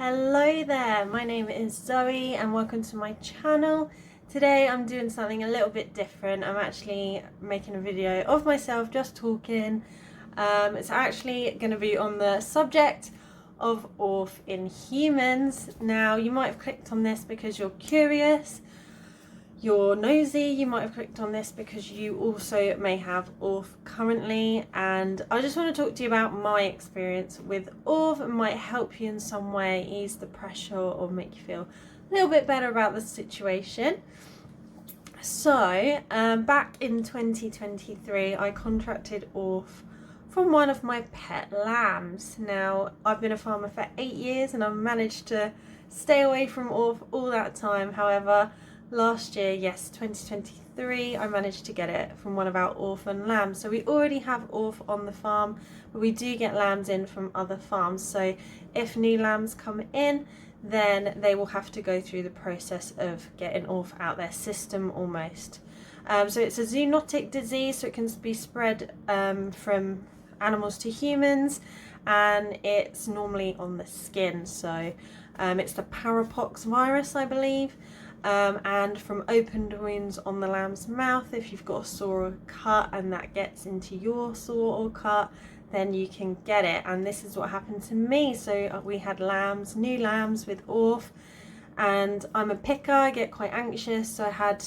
Hello there, my name is Zoe and welcome to my channel. Today I'm doing something a little bit different. I'm actually making a video of myself just talking. It's actually going to be on the subject of ORF in humans. Now you might have clicked on this because you're curious, you're nosy, you might have clicked on this because you also may have ORF currently, and I just want to talk to you about my experience with ORF. It might help you in some way, ease the pressure or make you feel a little bit better about the situation. So back in 2023 I contracted ORF from one of my pet lambs. Now I've been a farmer for 8 years and I've managed to stay away from ORF all that time. However, last year, yes, 2023, I managed to get it from one of our orphan lambs. So we already have ORF on the farm, but we do get lambs in from other farms. So if new lambs come in, then they will have to go through the process of getting ORF out their system almost. So it's a zoonotic disease, so it can be spread from animals to humans, and it's normally on the skin. So it's the parapox virus, I believe. And from opened wounds on the lamb's mouth. If you've got a sore or cut and that gets into your sore or cut, then you can get it. And this is what happened to me. So we had lambs, new lambs with ORF, and I'm a picker, I get quite anxious, so I had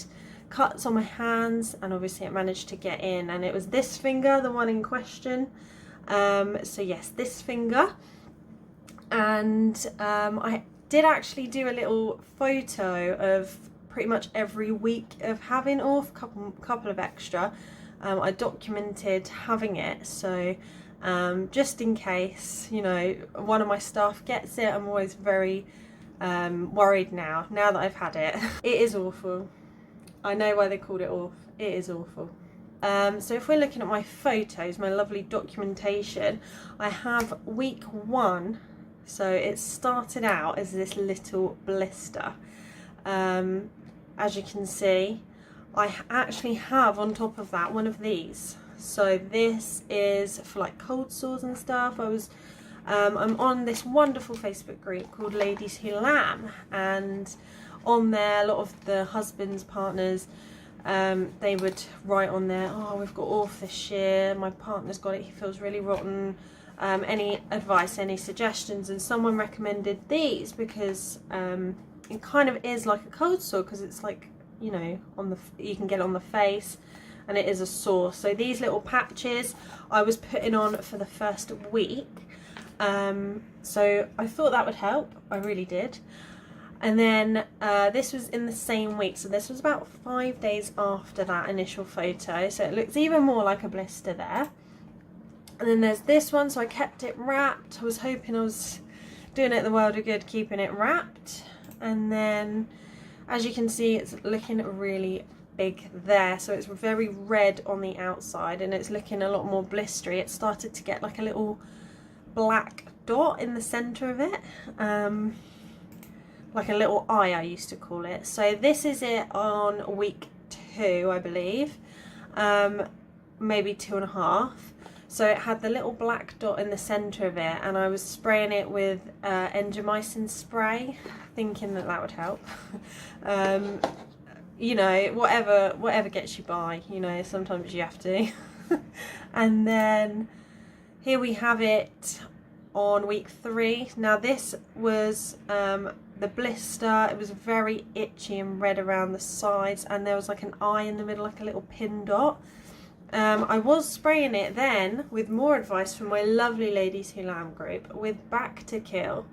cuts on my hands, and obviously it managed to get in, and it was this finger, the one in question. So yes, this finger. And I did actually do a little photo of pretty much every week of having ORF, couple of extra. I documented having it, so just in case, you know, one of my staff gets it. I'm always very worried now that I've had it. It is awful. I know why they called it ORF. It is awful. So if we're looking at my photos, my lovely documentation, I have week 1. So it started out as this little blister. As you can see, I actually have on top of that one of these. So this is for like cold sores and stuff. I'm on this wonderful Facebook group called Ladies Who Lamb, and on there a lot of the husbands, partners, they would write on there, oh, we've got ORF this year, my partner's got it, he feels really rotten. Any advice, any suggestions? And someone recommended these because it kind of is like a cold sore, because it's like, you know, you can get it on the face, and it is a sore. So these little patches I was putting on for the first week, so I thought that would help. I really did. And then this was in the same week, so this was about 5 days after that initial photo, so it looks even more like a blister there. And then there's this one, so I kept it wrapped. I was hoping I was doing it the world of good, keeping it wrapped. And then, as you can see, it's looking really big there. So it's very red on the outside, and it's looking a lot more blistery. It started to get like a little black dot in the centre of it. Like a little eye, I used to call it. So this is it on week 2, I believe. Maybe 2.5. So it had the little black dot in the centre of it, and I was spraying it with Engemycin Spray, thinking that would help. You know, whatever gets you by, you know, sometimes you have to. And then here we have it on week 3. Now this was the blister. It was very itchy and red around the sides, and there was like an eye in the middle, like a little pin dot. I was spraying it then with more advice from my lovely Ladies Who Lamb group with Backtakil,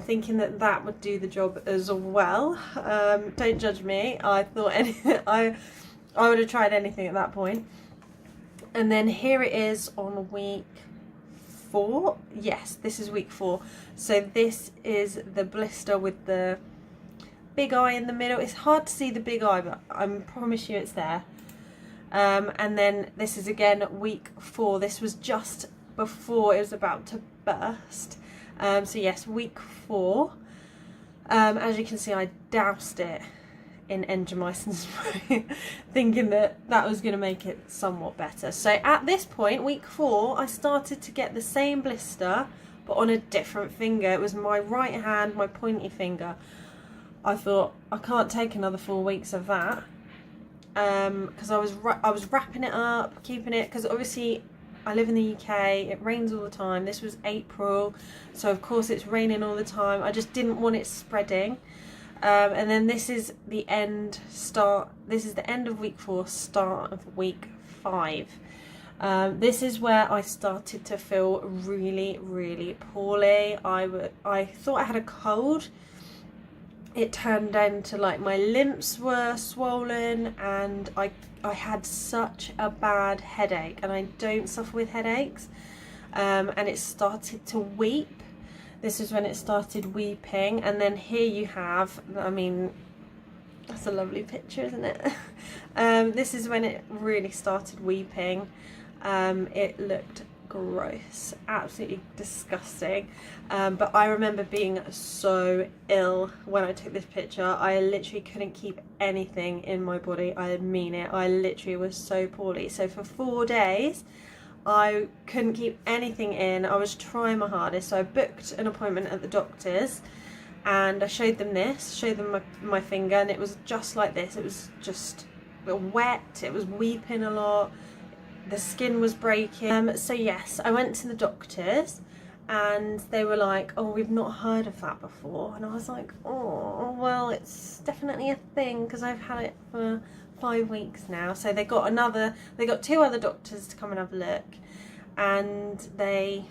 thinking that would do the job as well. Don't judge me. I thought I would have tried anything at that point. And then here it is on week 4. Yes, this is week 4. So this is the blister with the big eye in the middle. It's hard to see the big eye, but I promise you it's there. And then this is again week 4. This was just before it was about to burst. So yes, week 4. As you can see, I doused it in Engemycin Spray, thinking that was going to make it somewhat better. So at this point, week 4, I started to get the same blister but on a different finger. It was my right hand, my pointy finger. I thought, I can't take another 4 weeks of that, because I was wrapping it up, keeping it, because obviously I live in the UK, it rains all the time. This was April, so of course it's raining all the time. I just didn't want it spreading. And then this is the end of week 4, start of week 5. This is where I started to feel really, really poorly. I thought I had a cold. It turned into like my limbs were swollen, and I had such a bad headache, and I don't suffer with headaches. And it started to weep. This is when it started weeping, and then here you have, I mean, that's a lovely picture, isn't it? This is when it really started weeping. It looked gross, absolutely disgusting. But I remember being so ill when I took this picture. I literally couldn't keep anything in my body. I mean it. I literally was so poorly. So for 4 days, I couldn't keep anything in. I was trying my hardest. So I booked an appointment at the doctor's, and I showed them my finger, and it was just like this. It was just wet. It was weeping a lot. The skin was breaking. So yes, I went to the doctors, and they were like, oh, we've not heard of that before. And I was like, oh, well, it's definitely a thing, because I've had it for 5 weeks now. So they got 2 other doctors to come and have a look, and they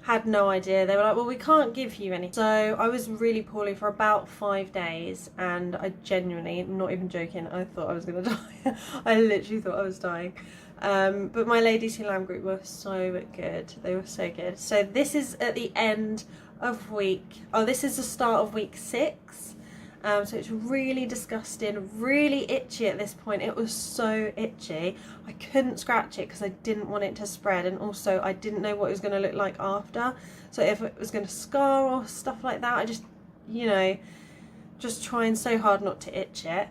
had no idea. They were like, well, we can't give you any. So I was really poorly for about 5 days, and I genuinely, not even joking, I thought I was gonna die. I literally thought I was dying. But my Ladies Who Lamb group were so good. They were so good. So this is at the end of this is the start of week 6. So it's really disgusting, really itchy at this point. It was so itchy. I couldn't scratch it because I didn't want it to spread, and also I didn't know what it was going to look like after. So if it was going to scar or stuff like that, I just, you know, just trying so hard not to itch it.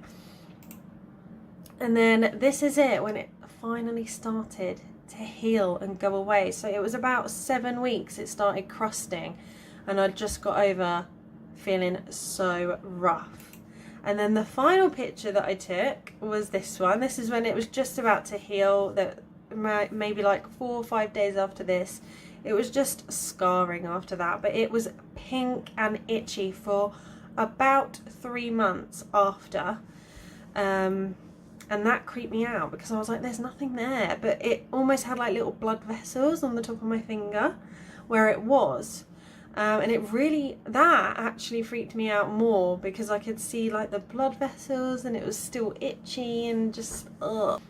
And then this is it, when it finally started to heal and go away. So it was about 7 weeks it started crusting, and I just got over feeling so rough. And then the final picture that I took was this one. This is when it was just about to heal, that maybe like 4 or 5 days after this. It was just scarring after that, but it was pink and itchy for about 3 months after. And that creeped me out, because I was like, there's nothing there, but it almost had like little blood vessels on the top of my finger where it was. And that actually freaked me out more, because I could see like the blood vessels, and it was still itchy and just ugh.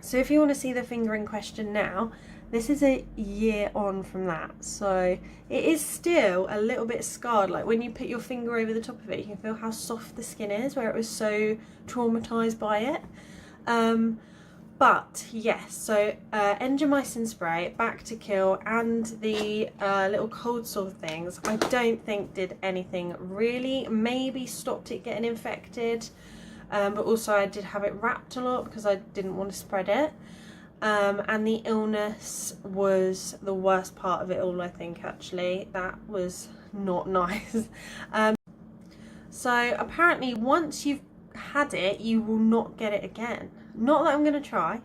So if you want to see the finger in question now, this is a year on from that, so it is still a little bit scarred. Like when you put your finger over the top of it, you can feel how soft the skin is, where it was so traumatized by it. But yes, so Engemycin Spray, Backtakil, and the little cold sore things, I don't think did anything really. Maybe stopped it getting infected, but also I did have it wrapped a lot because I didn't want to spread it. And the illness was the worst part of it all, I think, actually. That was not nice. So apparently once you've had it, you will not get it again. Not that I'm going to try,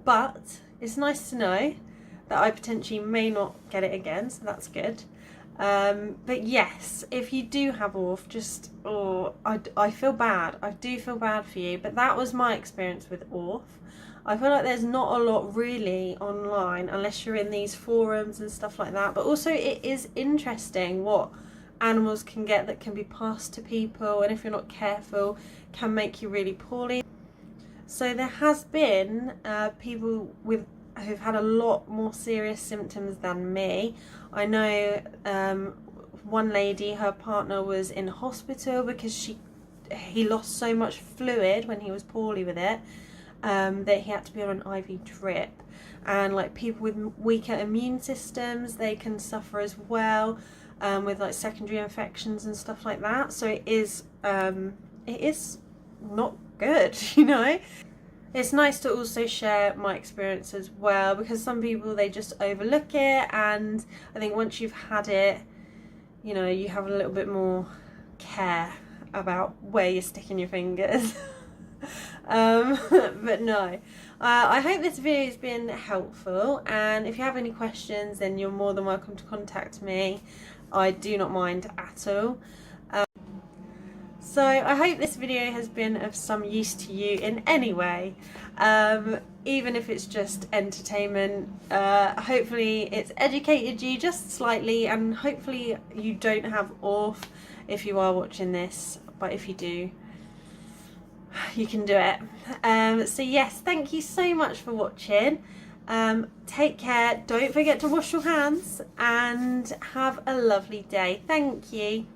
but it's nice to know that I potentially may not get it again, so that's good. But yes, if you do have ORF, I feel bad. I do feel bad for you, but that was my experience with ORF. I feel like there's not a lot really online unless you're in these forums and stuff like that, but also it is interesting what animals can get that can be passed to people, and if you're not careful can make you really poorly. So there has been people who've had a lot more serious symptoms than me. I know one lady, her partner was in hospital because he lost so much fluid when he was poorly with it, that he had to be on an IV drip. And like people with weaker immune systems, they can suffer as well, with like secondary infections and stuff like that. So it is not good, you know. it's nice to also share my experience as well, because some people, they just overlook it, and I think once you've had it, you know, you have a little bit more care about where you're sticking your fingers. But no, I hope this video has been helpful, and if you have any questions, then you're more than welcome to contact me. I do not mind at all. So I hope this video has been of some use to you in any way, even if it's just entertainment. Hopefully it's educated you just slightly, and hopefully you don't have ORF if you are watching this, but if you do, you can do it. So yes, thank you so much for watching. Take care, don't forget to wash your hands, and have a lovely day. Thank you.